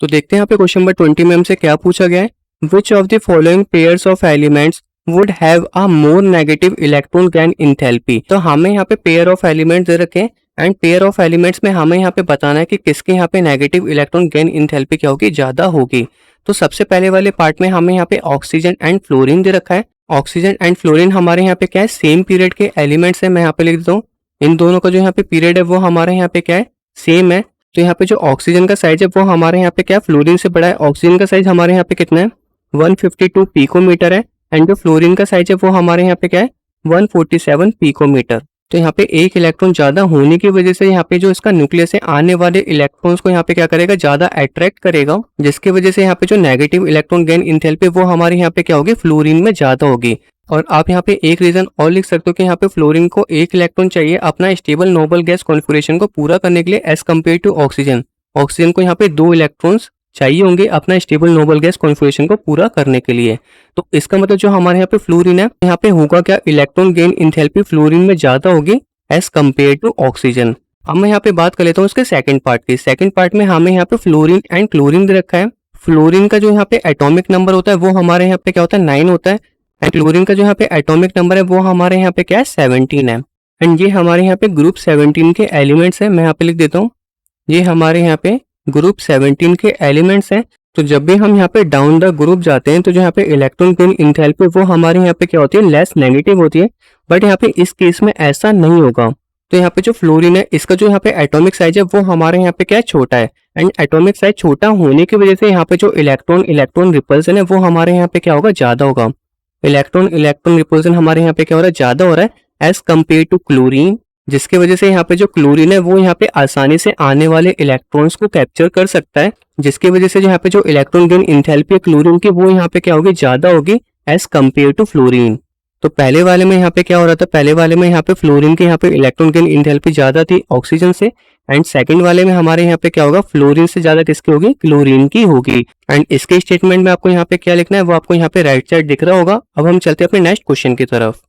तो देखते हैं यहाँ पे क्वेश्चन नंबर 20 में हमसे क्या पूछा गया है। Which of the following pairs of elements would have a more negative electron gain enthalpy. तो हमें यहाँ पे पेयर ऑफ एलिमेंट्स दे रखे हैं एंड पेयर ऑफ एलिमेंट्स में हमें यहाँ पे बताना है कि किसके यहाँ पे नेगेटिव इलेक्ट्रॉन गेन इंथैल्पी क्या होगी, ज्यादा होगी। तो सबसे पहले वाले पार्ट में हमें यहाँ पे ऑक्सीजन एंड फ्लोरीन दे रखा है। ऑक्सीजन एंड फ्लोरीन हमारे यहाँ पे क्या है, सेम पीरियड के एलिमेंट्स है। मैं यहाँ पे लिख देता हूँ, इन दोनों का जो यहाँ पे पीरियड है वो हमारे यहाँ पे क्या है, सेम है। तो यहाँ पे जो ऑक्सीजन का साइज है वो हमारे यहाँ पे क्या है, फ्लोरीन से बड़ा है। ऑक्सीजन का साइज हमारे यहाँ पे कितना है, 152 पिकोमीटर है एंड जो फ्लोरीन का साइज है वो हमारे यहाँ पे क्या है, 147 पिकोमीटर। तो यहाँ पे एक इलेक्ट्रॉन ज्यादा होने की वजह से यहाँ पे जो इसका न्यूक्लियस है आने वाले इलेक्ट्रॉन्स को यहाँ पे क्या करेगा, ज्यादा अट्रैक्ट करेगा, जिसकी वजह से यहाँ पे जो नेगेटिव इलेक्ट्रॉन गेन इंथैल्पी वो हमारे यहाँ पे क्या होगी, फ्लोरीन में ज्यादा होगी। और आप यहाँ पे एक रीजन और लिख सकते हो कि यहाँ पे फ्लोरीन को एक इलेक्ट्रॉन चाहिए अपना स्टेबल नोबल गैस कॉन्फिगरेशन को पूरा करने के लिए as compare to oxygen. Oxygen को यहाँ पे 2 इलेक्ट्रॉन्स चाहिए होंगे अपना स्टेबल नोबल गैस कॉन्फिगरेशन को पूरा करने के लिए। तो इसका मतलब जो हमारे यहाँ पे फ्लोरीन है, यहाँ पे होगा क्या, इलेक्ट्रॉन गेन इंथैल्पी फ्लोरीन में ज्यादा होगी एज कम्पेयर टू ऑक्सीजन। अब मैं यहाँ पे बात कर लेता हूँ इसके सेकंड पार्ट की। सेकंड पार्ट में हमें यहाँ पे फ्लोरीन एंड क्लोरीन दे रखा है। फ्लोरीन का जो यहाँ पे एटॉमिक नंबर होता है वो हमारे यहाँ पे क्या होता है, 9 होता है एंड क्लोरीन का जो यहाँ पे एटॉमिक नंबर है वो हमारे यहाँ पे क्या है, 17 है। एंड ये हमारे यहाँ पे ग्रुप 17 के एलिमेंट्स है। मैं यहाँ पे लिख देता हूँ, ये हमारे यहाँ पे ग्रुप 17 के एलिमेंट्स हैं। तो जब भी हम यहाँ पे डाउन द ग्रुप जाते हैं तो जो यहाँ पे इलेक्ट्रॉन गेन इंथैल्पी वो हमारे यहाँ पे क्या होती है, लेस नेगेटिव होती है। बट यहाँ पे इस केस में ऐसा नहीं होगा। तो यहाँ पे जो फ्लोरीन है इसका जो यहाँ पे एटॉमिक साइज है वो हमारे यहाँ पे क्या है, छोटा है एंड एटॉमिक साइज छोटा होने की वजह से यहाँ पे जो इलेक्ट्रॉन रिपल्सन है वो हमारे यहाँ पे क्या होगा, ज्यादा होगा। इलेक्ट्रॉन रिपल्सन हमारे यहाँ पे क्या हो रहा है, ज्यादा हो रहा है एज कम्पेयर टू क्लोरीन, जिसकी वजह से यहाँ पे जो क्लोरीन है वो यहाँ पे आसानी से आने वाले इलेक्ट्रॉन्स को कैप्चर कर सकता है, जिसकी वजह से यहाँ पे जो इलेक्ट्रॉन गेन इंथैल्पी है क्लोरीन की वो यहाँ पे क्या होगी, ज्यादा होगी एज कम्पेयर टू फ्लोरीन। तो पहले वाले में यहाँ पे क्या हो रहा था, पहले वाले में यहाँ पे फ्लोरीन के यहाँ पे इलेक्ट्रॉन गेन इंथैल्पी ज्यादा थी ऑक्सीजन से एंड सेकंड वाले में हमारे यहाँ पे क्या होगा, फ्लोरीन से ज्यादा किसकी होगी, क्लोरीन की होगी। एंड इसके स्टेटमेंट में आपको यहाँ पे क्या लिखना है वो आपको यहाँ पे राइट साइड दिख रहा होगा। अब हम चलते हैं अपने नेक्स्ट क्वेश्चन की तरफ।